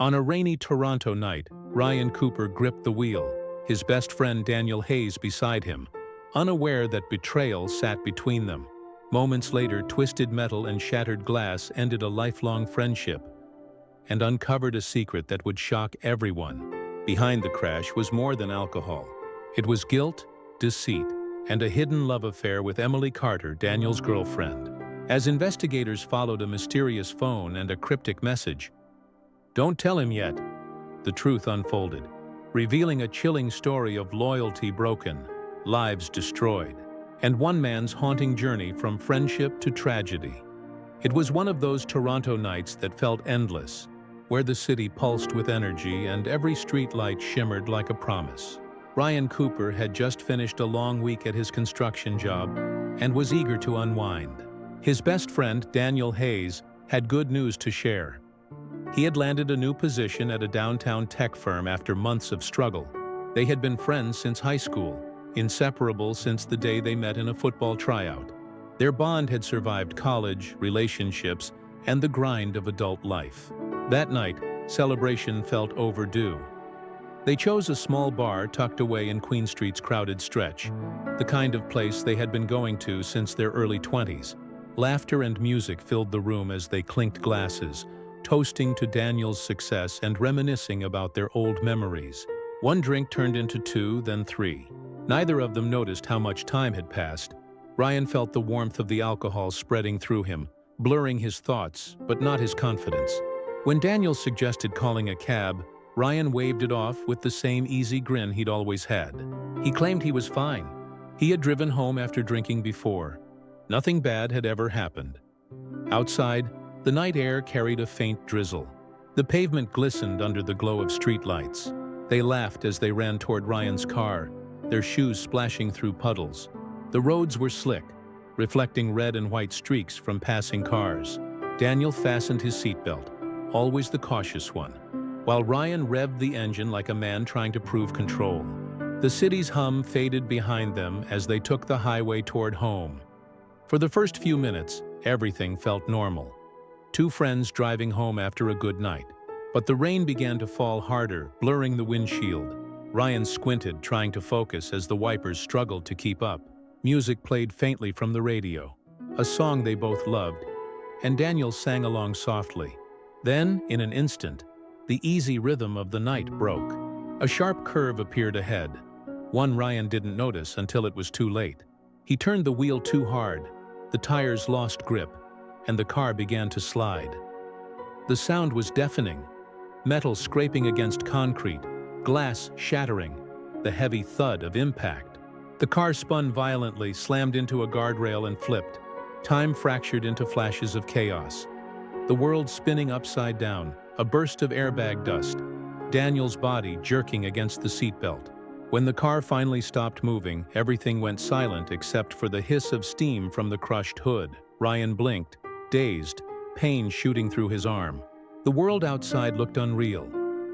On a rainy Toronto night, Ryan Cooper gripped the wheel, his best friend Daniel Hayes beside him, unaware that betrayal sat between them. Moments later, twisted metal and shattered glass ended a lifelong friendship and uncovered a secret that would shock everyone. Behind the crash was more than alcohol. It was guilt, deceit, and a hidden love affair with Emily Carter, Daniel's girlfriend. As investigators followed a mysterious phone and a cryptic message, "Don't tell him yet," the truth unfolded, revealing a chilling story of loyalty broken, lives destroyed, and one man's haunting journey from friendship to tragedy. It was one of those Toronto nights that felt endless, where the city pulsed with energy and every streetlight shimmered like a promise. Ryan Cooper had just finished a long week at his construction job and was eager to unwind. His best friend, Daniel Hayes, had good news to share. He had landed a new position at a downtown tech firm after months of struggle. They had been friends since high school, inseparable since the day they met in a football tryout. Their bond had survived college, relationships, and the grind of adult life. That night, celebration felt overdue. They chose a small bar tucked away in Queen Street's crowded stretch, the kind of place they had been going to since their early 20s. Laughter and music filled the room as they clinked glasses, toasting to Daniel's success and reminiscing about their old memories. One drink turned into two, then three. Neither of them noticed how much time had passed. Ryan felt the warmth of the alcohol spreading through him, blurring his thoughts, but not his confidence. When Daniel suggested calling a cab, Ryan waved it off with the same easy grin he'd always had. He claimed he was fine. He had driven home after drinking before. Nothing bad had ever happened. Outside, the night air carried a faint drizzle. The pavement glistened under the glow of streetlights. They laughed as they ran toward Ryan's car, their shoes splashing through puddles. The roads were slick, reflecting red and white streaks from passing cars. Daniel fastened his seatbelt, always the cautious one, while Ryan revved the engine like a man trying to prove control. The city's hum faded behind them as they took the highway toward home. For the first few minutes, everything felt normal. Two friends driving home after a good night. But the rain began to fall harder, blurring the windshield. Ryan squinted, trying to focus as the wipers struggled to keep up. Music played faintly from the radio, a song they both loved, and Daniel sang along softly. Then, in an instant, the easy rhythm of the night broke. A sharp curve appeared ahead, one Ryan didn't notice until it was too late. He turned the wheel too hard, the tires lost grip, and the car began to slide. The sound was deafening, metal scraping against concrete, glass shattering, the heavy thud of impact. The car spun violently, slammed into a guardrail and flipped. Time fractured into flashes of chaos. The world spinning upside down, a burst of airbag dust, Daniel's body jerking against the seatbelt. When the car finally stopped moving, everything went silent except for the hiss of steam from the crushed hood. Ryan blinked, dazed, pain shooting through his arm. The world outside looked unreal.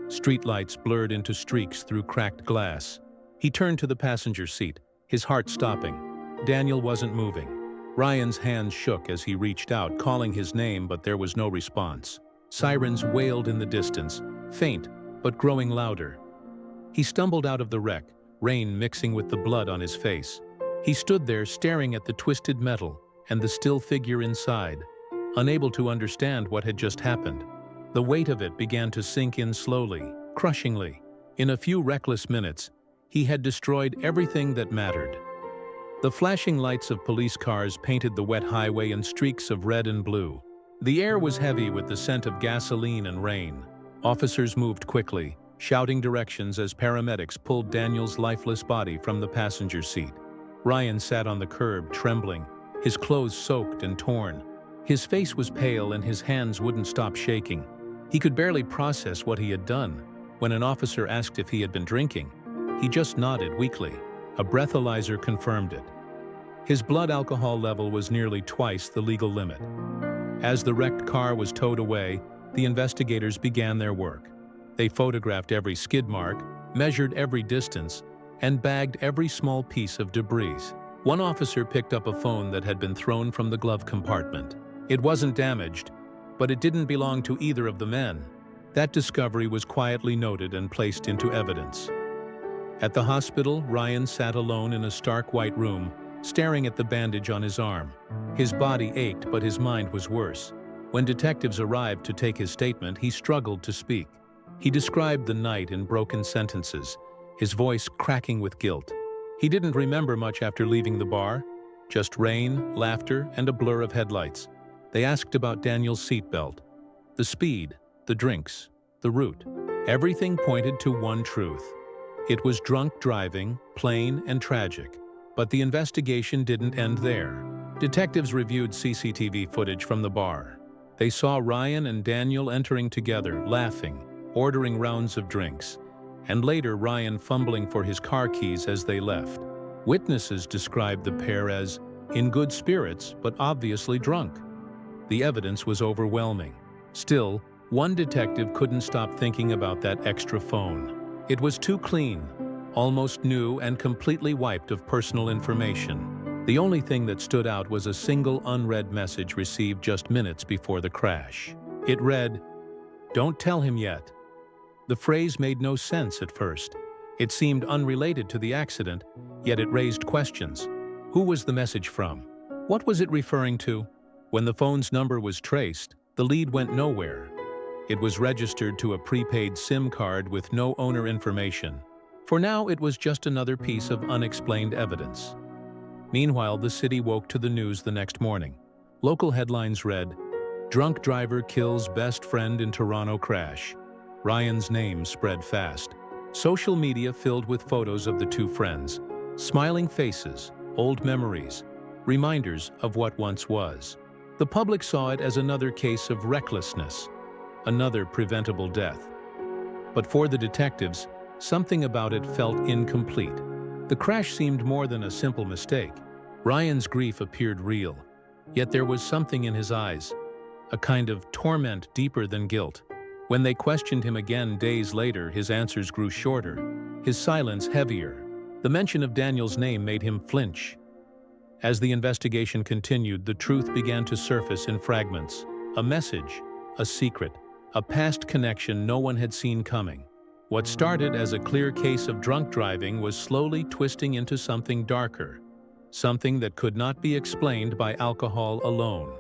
Streetlights blurred into streaks through cracked glass. He turned to the passenger seat, his heart stopping. Daniel wasn't moving. Ryan's hands shook as he reached out, calling his name, but there was no response. Sirens wailed in the distance, faint but growing louder. He stumbled out of the wreck, rain mixing with the blood on his face. He stood there staring at the twisted metal and the still figure inside, unable to understand what had just happened. The weight of it began to sink in slowly, crushingly. In a few reckless minutes, he had destroyed everything that mattered. The flashing lights of police cars painted the wet highway in streaks of red and blue. The air was heavy with the scent of gasoline and rain. Officers moved quickly, shouting directions as paramedics pulled Daniel's lifeless body from the passenger seat. Ryan sat on the curb, trembling, his clothes soaked and torn. His face was pale and his hands wouldn't stop shaking. He could barely process what he had done. When an officer asked if he had been drinking, he just nodded weakly. A breathalyzer confirmed it. His blood alcohol level was nearly twice the legal limit. As the wrecked car was towed away, the investigators began their work. They photographed every skid mark, measured every distance, and bagged every small piece of debris. One officer picked up a phone that had been thrown from the glove compartment. It wasn't damaged, but it didn't belong to either of the men. That discovery was quietly noted and placed into evidence. At the hospital, Ryan sat alone in a stark white room, staring at the bandage on his arm. His body ached, but his mind was worse. When detectives arrived to take his statement, he struggled to speak. He described the night in broken sentences, his voice cracking with guilt. He didn't remember much after leaving the bar, just rain, laughter, and a blur of headlights. They asked about Daniel's seatbelt, the speed, the drinks, the route. Everything pointed to one truth. It was drunk driving, plain and tragic. But the investigation didn't end there. Detectives reviewed CCTV footage from the bar. They saw Ryan and Daniel entering together, laughing, ordering rounds of drinks, and later Ryan fumbling for his car keys as they left. Witnesses described the pair as in good spirits, but obviously drunk. The evidence was overwhelming. Still, one detective couldn't stop thinking about that extra phone. It was too clean, almost new and completely wiped of personal information. The only thing that stood out was a single unread message received just minutes before the crash. It read, "Don't tell him yet." The phrase made no sense at first. It seemed unrelated to the accident, yet it raised questions. Who was the message from? What was it referring to? When the phone's number was traced, the lead went nowhere. It was registered to a prepaid SIM card with no owner information. For now, it was just another piece of unexplained evidence. Meanwhile, the city woke to the news the next morning. Local headlines read, "Drunk driver kills best friend in Toronto crash." Ryan's name spread fast. Social media filled with photos of the two friends, smiling faces, old memories, reminders of what once was. The public saw it as another case of recklessness, another preventable death. But for the detectives, something about it felt incomplete. The crash seemed more than a simple mistake. Ryan's grief appeared real, yet there was something in his eyes, a kind of torment deeper than guilt. When they questioned him again days later, his answers grew shorter, his silence heavier. The mention of Daniel's name made him flinch. As the investigation continued, the truth began to surface in fragments. A message, a secret, a past connection no one had seen coming. What started as a clear case of drunk driving was slowly twisting into something darker, something that could not be explained by alcohol alone.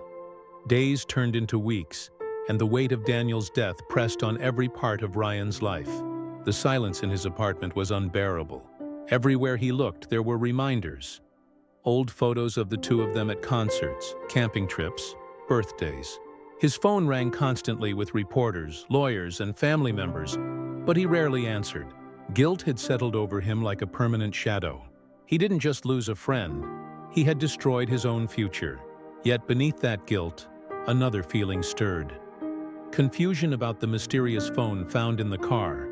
Days turned into weeks, and the weight of Daniel's death pressed on every part of Ryan's life. The silence in his apartment was unbearable. Everywhere he looked, there were reminders. Old photos of the two of them at concerts, camping trips, birthdays. His phone rang constantly with reporters, lawyers, and family members, but he rarely answered. Guilt had settled over him like a permanent shadow. He didn't just lose a friend, he had destroyed his own future. Yet beneath that guilt, another feeling stirred. Confusion about the mysterious phone found in the car.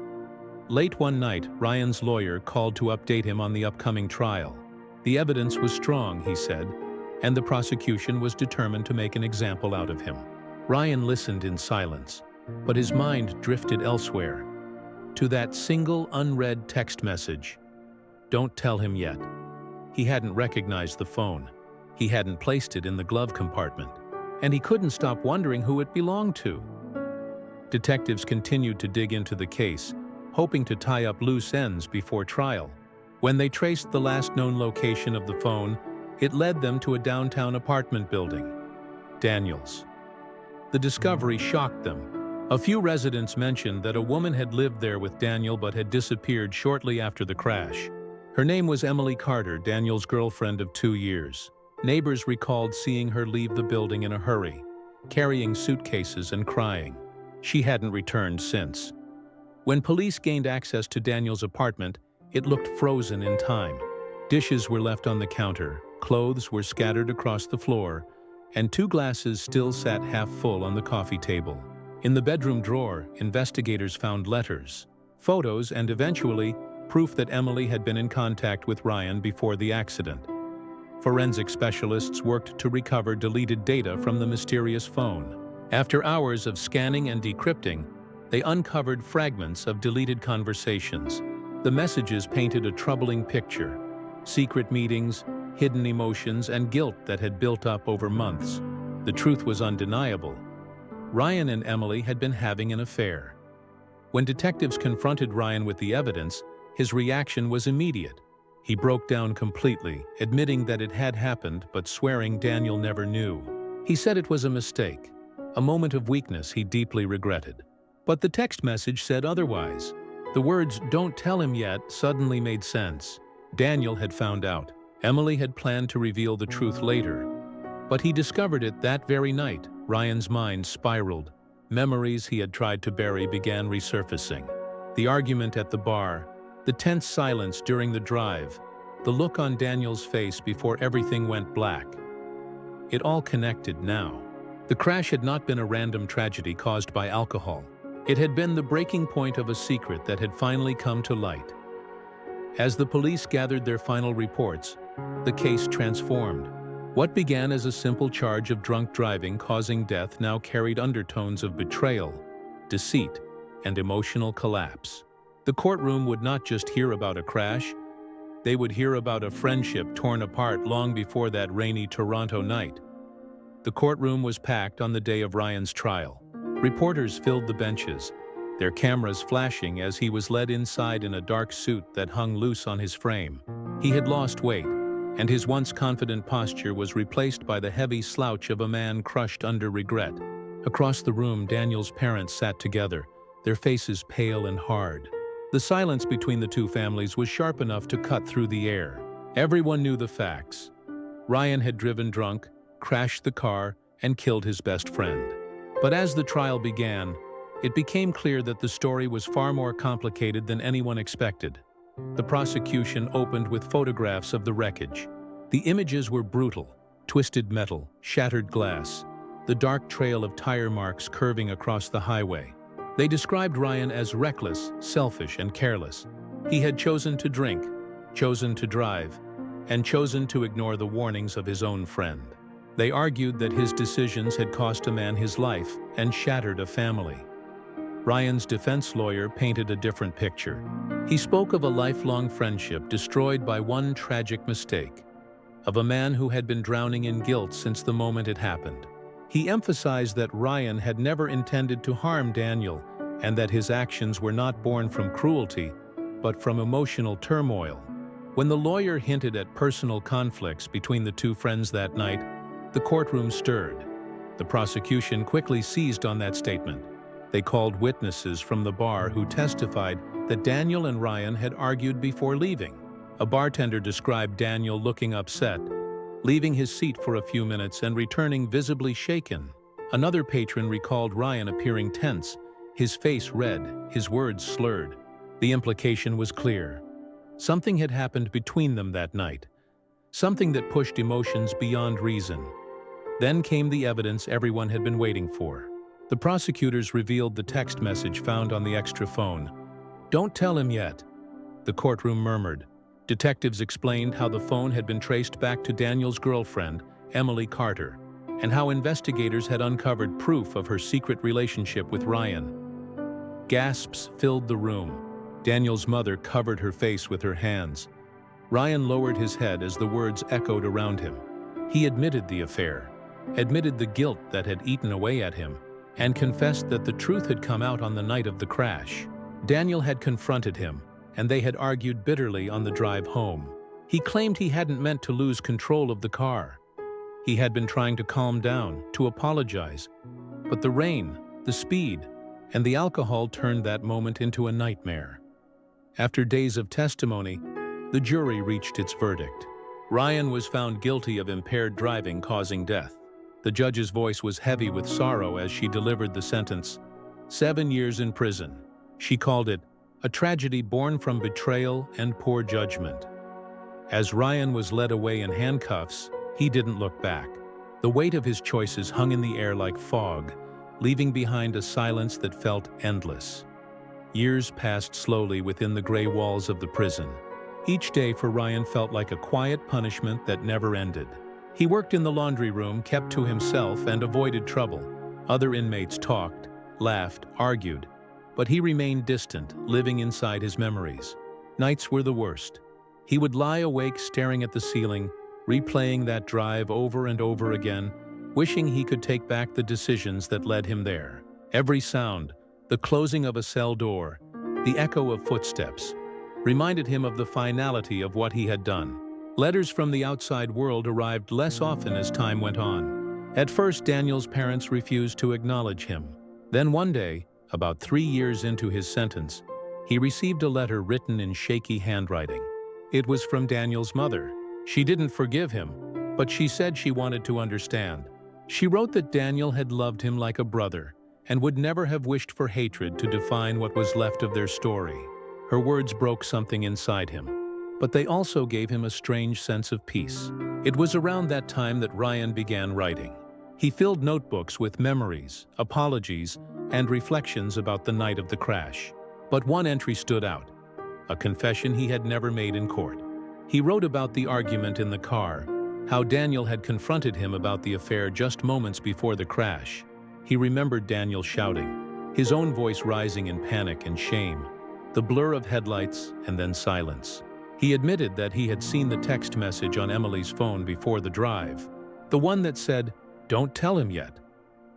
Late one night, Ryan's lawyer called to update him on the upcoming trial. The evidence was strong, he said, and the prosecution was determined to make an example out of him. Ryan listened in silence, but his mind drifted elsewhere. To that single unread text message. Don't tell him yet. He hadn't recognized the phone. He hadn't placed it in the glove compartment. And he couldn't stop wondering who it belonged to. Detectives continued to dig into the case, hoping to tie up loose ends before trial. When they traced the last known location of the phone, it led them to a downtown apartment building, Daniel's. The discovery shocked them. A few residents mentioned that a woman had lived there with Daniel but had disappeared shortly after the crash. Her name was Emily Carter, Daniel's girlfriend of 2 years. Neighbors recalled seeing her leave the building in a hurry, carrying suitcases and crying. She hadn't returned since. When police gained access to Daniel's apartment, it looked frozen in time. Dishes were left on the counter, clothes were scattered across the floor, and 2 glasses still sat half full on the coffee table. In the bedroom drawer, investigators found letters, photos, and eventually, proof that Emily had been in contact with Ryan before the accident. Forensic specialists worked to recover deleted data from the mysterious phone. After hours of scanning and decrypting, they uncovered fragments of deleted conversations. The messages painted a troubling picture: secret meetings, hidden emotions, and guilt that had built up over months. The truth was undeniable. Ryan and Emily had been having an affair. When detectives confronted Ryan with the evidence, his reaction was immediate. He broke down completely, admitting that it had happened but swearing Daniel never knew. He said it was a mistake, a moment of weakness he deeply regretted. But the text message said otherwise. The words, "Don't tell him yet," suddenly made sense. Daniel had found out. Emily had planned to reveal the truth later. But he discovered it that very night. Ryan's mind spiraled. Memories he had tried to bury began resurfacing. The argument at the bar, the tense silence during the drive, the look on Daniel's face before everything went black. It all connected now. The crash had not been a random tragedy caused by alcohol. It had been the breaking point of a secret that had finally come to light. As the police gathered their final reports, the case transformed. What began as a simple charge of drunk driving causing death now carried undertones of betrayal, deceit, and emotional collapse. The courtroom would not just hear about a crash, they would hear about a friendship torn apart long before that rainy Toronto night. The courtroom was packed on the day of Ryan's trial. Reporters filled the benches, their cameras flashing as he was led inside in a dark suit that hung loose on his frame. He had lost weight, and his once confident posture was replaced by the heavy slouch of a man crushed under regret. Across the room, Daniel's parents sat together, their faces pale and hard. The silence between the two families was sharp enough to cut through the air. Everyone knew the facts. Ryan had driven drunk, crashed the car, and killed his best friend. But as the trial began, it became clear that the story was far more complicated than anyone expected. The prosecution opened with photographs of the wreckage. The images were brutal: twisted metal, shattered glass, the dark trail of tire marks curving across the highway. They described Ryan as reckless, selfish, and careless. He had chosen to drink, chosen to drive, and chosen to ignore the warnings of his own friend. They argued that his decisions had cost a man his life and shattered a family. Ryan's defense lawyer painted a different picture. He spoke of a lifelong friendship destroyed by one tragic mistake, of a man who had been drowning in guilt since the moment it happened. He emphasized that Ryan had never intended to harm Daniel and that his actions were not born from cruelty, but from emotional turmoil. When the lawyer hinted at personal conflicts between the two friends that night, the courtroom stirred. The prosecution quickly seized on that statement. They called witnesses from the bar who testified that Daniel and Ryan had argued before leaving. A bartender described Daniel looking upset, leaving his seat for a few minutes and returning visibly shaken. Another patron recalled Ryan appearing tense, his face red, his words slurred. The implication was clear. Something had happened between them that night, something that pushed emotions beyond reason. Then came the evidence everyone had been waiting for. The prosecutors revealed the text message found on the extra phone. "Don't tell him yet," the courtroom murmured. Detectives explained how the phone had been traced back to Daniel's girlfriend, Emily Carter, and how investigators had uncovered proof of her secret relationship with Ryan. Gasps filled the room. Daniel's mother covered her face with her hands. Ryan lowered his head as the words echoed around him. He admitted the affair, admitted the guilt that had eaten away at him, and confessed that the truth had come out on the night of the crash. Daniel had confronted him, and they had argued bitterly on the drive home. He claimed he hadn't meant to lose control of the car. He had been trying to calm down, to apologize. But the rain, the speed, and the alcohol turned that moment into a nightmare. After days of testimony, the jury reached its verdict. Ryan was found guilty of impaired driving causing death. The judge's voice was heavy with sorrow as she delivered the sentence: 7 years in prison. She called it a tragedy born from betrayal and poor judgment. As Ryan was led away in handcuffs, he didn't look back. The weight of his choices hung in the air like fog, leaving behind a silence that felt endless. Years passed slowly within the gray walls of the prison. Each day for Ryan felt like a quiet punishment that never ended. He worked in the laundry room, kept to himself, and avoided trouble. Other inmates talked, laughed, argued, but he remained distant, living inside his memories. Nights were the worst. He would lie awake staring at the ceiling, replaying that drive over and over again, wishing he could take back the decisions that led him there. Every sound, The closing of a cell door, the echo of footsteps, reminded him of the finality of what he had done. Letters from the outside world arrived less often as time went on. At first, Daniel's parents refused to acknowledge him. Then one day, about 3 years into his sentence, he received a letter written in shaky handwriting. It was from Daniel's mother. She didn't forgive him, but she said she wanted to understand. She wrote that Daniel had loved him like a brother and would never have wished for hatred to define what was left of their story. Her words broke something inside him, but they also gave him a strange sense of peace. It was around that time that Ryan began writing. He filled notebooks with memories, apologies, and reflections about the night of the crash. But one entry stood out, a confession he had never made in court. He wrote about the argument in the car, how Daniel had confronted him about the affair just moments before the crash. He remembered Daniel shouting, his own voice rising in panic and shame, the blur of headlights and then silence. He admitted that he had seen the text message on Emily's phone before the drive, the one that said, "Don't tell him yet."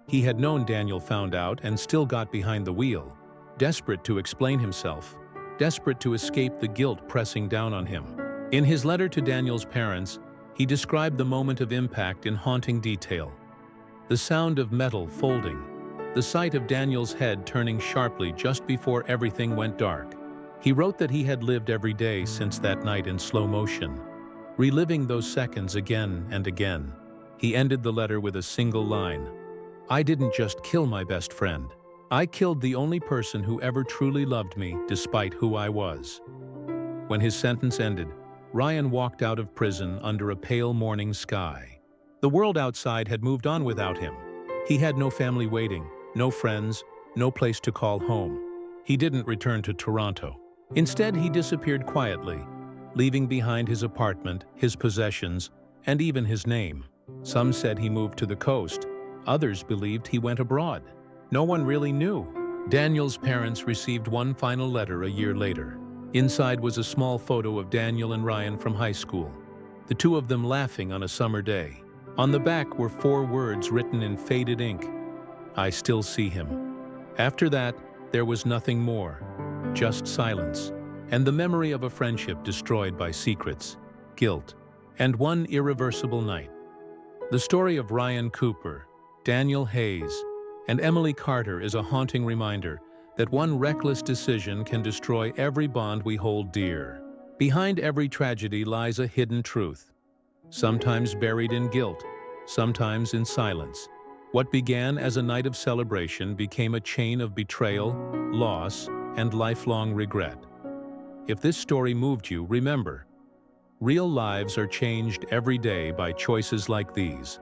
He had known Daniel found out and still got behind the wheel, desperate to explain himself, desperate to escape the guilt pressing down on him. In his letter to Daniel's parents, he described the moment of impact in haunting detail. The sound of metal folding, the sight of Daniel's head turning sharply just before everything went dark. He wrote that he had lived every day since that night in slow motion, reliving those seconds again and again. He ended the letter with a single line, "I didn't just kill my best friend. I killed the only person who ever truly loved me despite who I was." When his sentence ended, Ryan walked out of prison under a pale morning sky. The world outside had moved on without him. He had no family waiting, no friends, no place to call home. He didn't return to Toronto. Instead, he disappeared quietly, leaving behind his apartment, his possessions, and even his name. Some said he moved to the coast. Others believed he went abroad. No one really knew. Daniel's parents received one final letter a year later. Inside was a small photo of Daniel and Ryan from high school, the two of them laughing on a summer day. On the back were 4 words written in faded ink, "I still see him." After that, there was nothing more, just silence, and the memory of a friendship destroyed by secrets, guilt, and one irreversible night. The story of Ryan Cooper, Daniel Hayes, and Emily Carter is a haunting reminder that one reckless decision can destroy every bond we hold dear. Behind every tragedy lies a hidden truth, sometimes buried in guilt, sometimes in silence. What began as a night of celebration became a chain of betrayal, loss, and lifelong regret. If this story moved you, remember, real lives are changed every day by choices like these.